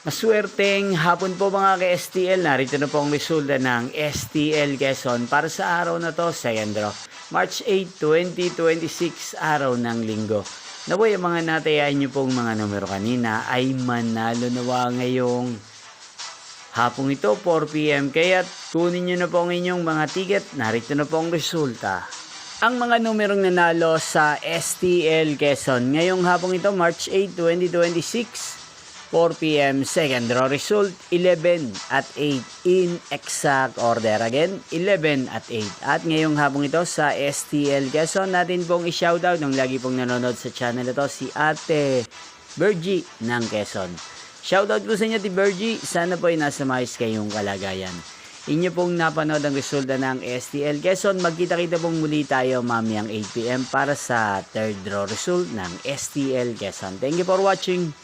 Maswerteng hapon po mga ka-STL. Narito na po ang resulta ng STL Quezon para sa araw na to, second draw. March 8, 2026, araw ng linggo. Naway ang mga natayaan nyo pong mga numero kanina ay manalo nawa ngayong hapong ito, 4 PM. Kaya kunin nyo na po ang inyong mga ticket. Narito na po ang resulta. Ang mga numerong nanalo sa STL Quezon ngayong hapong ito, March 8, 2026, 4 PM, second draw result, 11 at 8 in exact order. Again, 11 at 8. At ngayong hapong ito sa STL Quezon, natin pong i-shoutout nung lagi pong nanonood sa channel ito, si Ate Bergie ng Quezon. Shoutout ko sa inyo, Ate Bergie. Sana po ay nasa maayos kayong kalagayan. Inyo pong napanood ang resulta ng STL Quezon. Magkita-kita pong muli tayo mamayang 8 PM para sa third draw result ng STL Quezon. Thank you for watching.